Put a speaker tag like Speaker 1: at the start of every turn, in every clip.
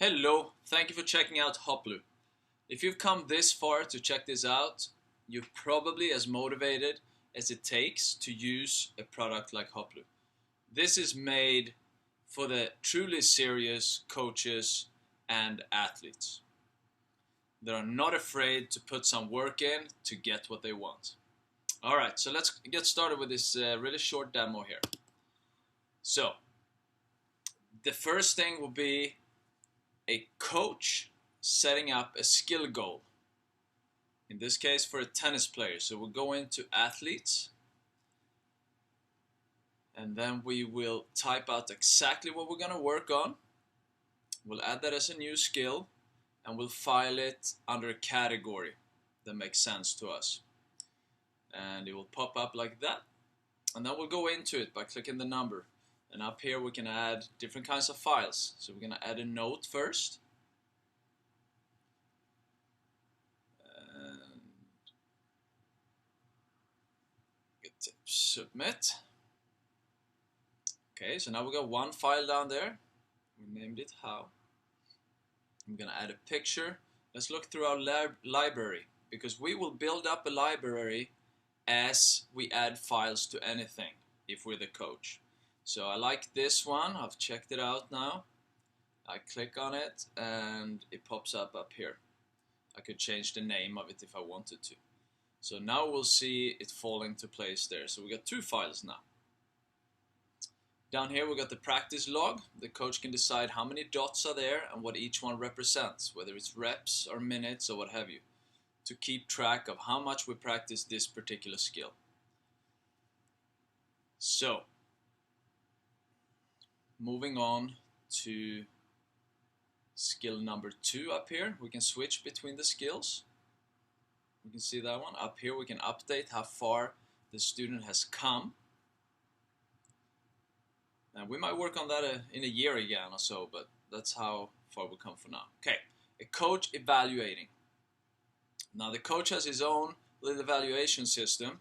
Speaker 1: Hello, thank you for checking out hoplu. If you've come this far to check this out, you're probably as motivated as it takes to use a product like hoplu. This is made for the truly serious coaches and athletes that are not afraid to put some work in to get what they want. Alright, so let's get started with this really short demo here. So, the first thing will be a coach setting up a skill goal. In this case for a tennis player. So we'll go into athletes and then we will type out exactly what we're going to work on. We'll add that as a new skill and we'll file it under a category that makes sense to us. And it will pop up like that. And then we'll go into it by clicking the number. And up here we can add different kinds of files. So we're going to add a note first. And get to submit. Okay, so now we got one file down there. We named it how. I'm going to add a picture. Let's look through our library, because we will build up a library as we add files to anything if we're the coach. So I like this one. I've checked it out now. I click on it and it pops up here. I could change the name of it if I wanted to. So now we'll see it fall into place there. So we got two files now. Down here we got the practice log. The coach can decide how many dots are there and what each one represents, whether it's reps or minutes or what have you, to keep track of how much we practice this particular skill. So, moving on to skill number 2 up here. We can switch between the skills. We can see that one. Up here we can update how far the student has come. And we might work on that in a year again or so, but that's how far we come for now. Okay, a coach evaluating. Now the coach has his own little evaluation system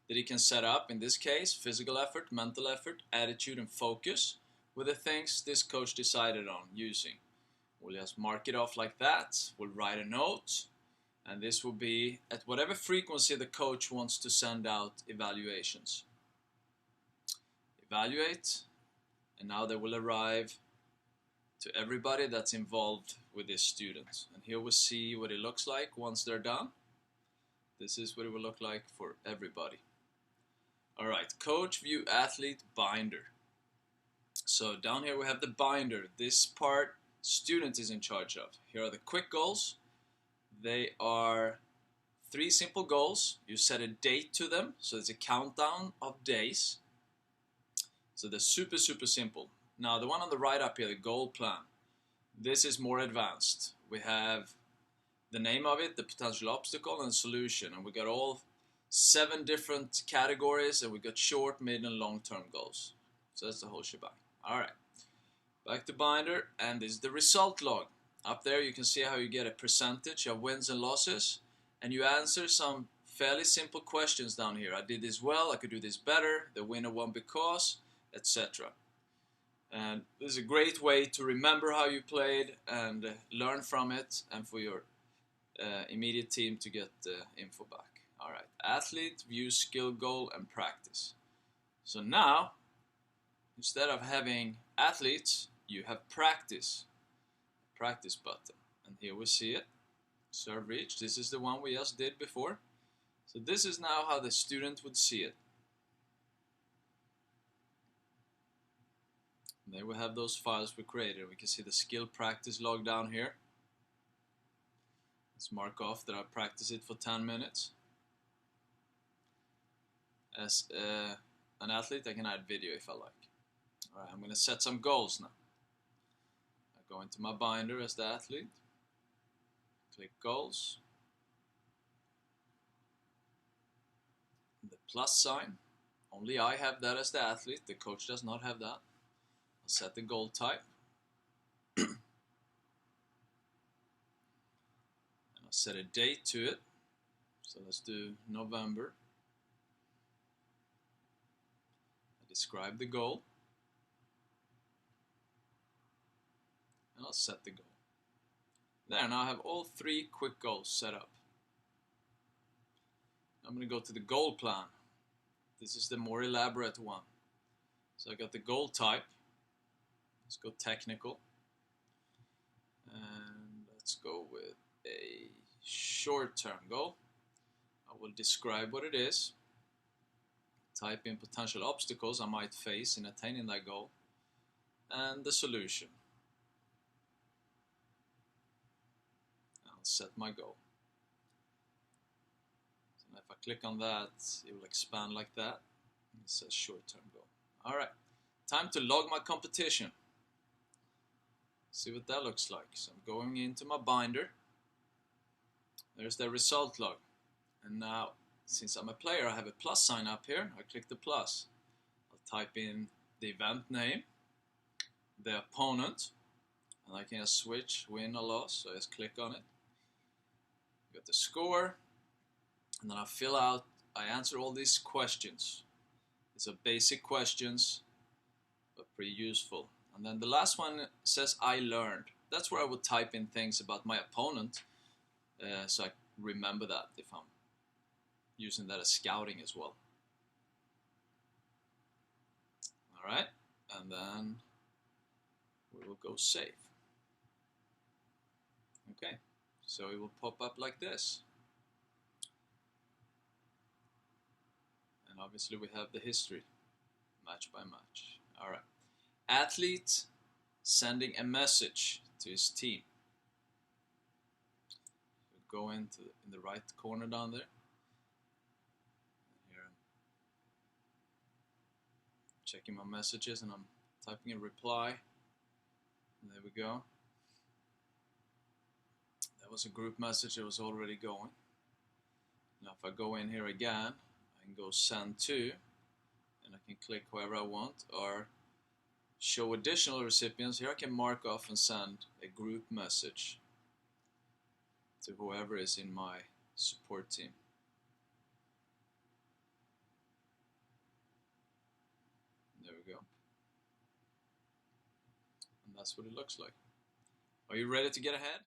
Speaker 1: that he can set up. In this case, physical effort, mental effort, attitude and focus were the things this coach decided on using. We'll just mark it off like that. We'll write a note, and this will be at whatever frequency the coach wants to send out evaluations. Evaluate, and now they will arrive to everybody that's involved with this student. And here we'll see what it looks like once they're done. This is what it will look like for everybody. Alright, coach, view, athlete, binder. So down here we have the binder. This part student is in charge of. Here are the quick goals. They are 3 simple goals. You set a date to them, so it's a countdown of days. So they're super simple. Now the one on the right up here, the goal plan, this is more advanced. We have the name of it, the potential obstacle and solution, and we got all 7 different categories, and we got short, mid and long term goals. So that's the whole shebang. Alright, back to binder, and this is the result log. Up there you can see how you get a percentage of wins and losses, and you answer some fairly simple questions down here. I did this well, I could do this better, the winner won because, etc. And this is a great way to remember how you played and learn from it, and for your immediate team to get info back. Alright, athlete, view, skill, goal and practice. So now, instead of having athletes, you have practice button, and here we see it, serve reach. This is the one we just did before. So this is now how the student would see it. And there we have those files we created. We can see the skill practice log down here. Let's mark off that I practice it for 10 minutes. As an athlete, I can add video if I like. Alright, I'm going to set some goals now. I go into my binder as the athlete, click goals, the plus sign, only I have that as the athlete, the coach does not have that. I'll set the goal type, and I'll set a date to it, so let's do November. I describe the goal, and I'll set the goal. There, now I have all 3 quick goals set up. I'm going to go to the goal plan. This is the more elaborate one. So I got the goal type. Let's go technical. And let's go with a short-term goal. I will describe what it is. Type in potential obstacles I might face in attaining that goal. And the solution. I'll set my goal. So if I click on that, it will expand like that. It says short-term goal. Alright, time to log my competition. See what that looks like. So I'm going into my binder. There's the result log. And now, since I'm a player, I have a plus sign up here. I click the plus. I'll type in the event name, the opponent, and I can just switch win or loss. So I just click on it. Got the score, and then I answer all these questions. These are basic questions, but pretty useful. And then the last one says I learned. That's where I would type in things about my opponent, so I remember that if I'm using that as scouting as well. Alright, and then we will go save. Okay, so it will pop up like this. And obviously we have the history, match by match. Alright. Athlete sending a message to his team. So go in the right corner down there. Here I'm checking my messages and I'm typing a reply. And there we go. That was a group message that was already going. Now if I go in here again, I can go send to, and I can click whoever I want, or show additional recipients. Here I can mark off and send a group message to whoever is in my support team. There we go. And that's what it looks like. Are you ready to get ahead?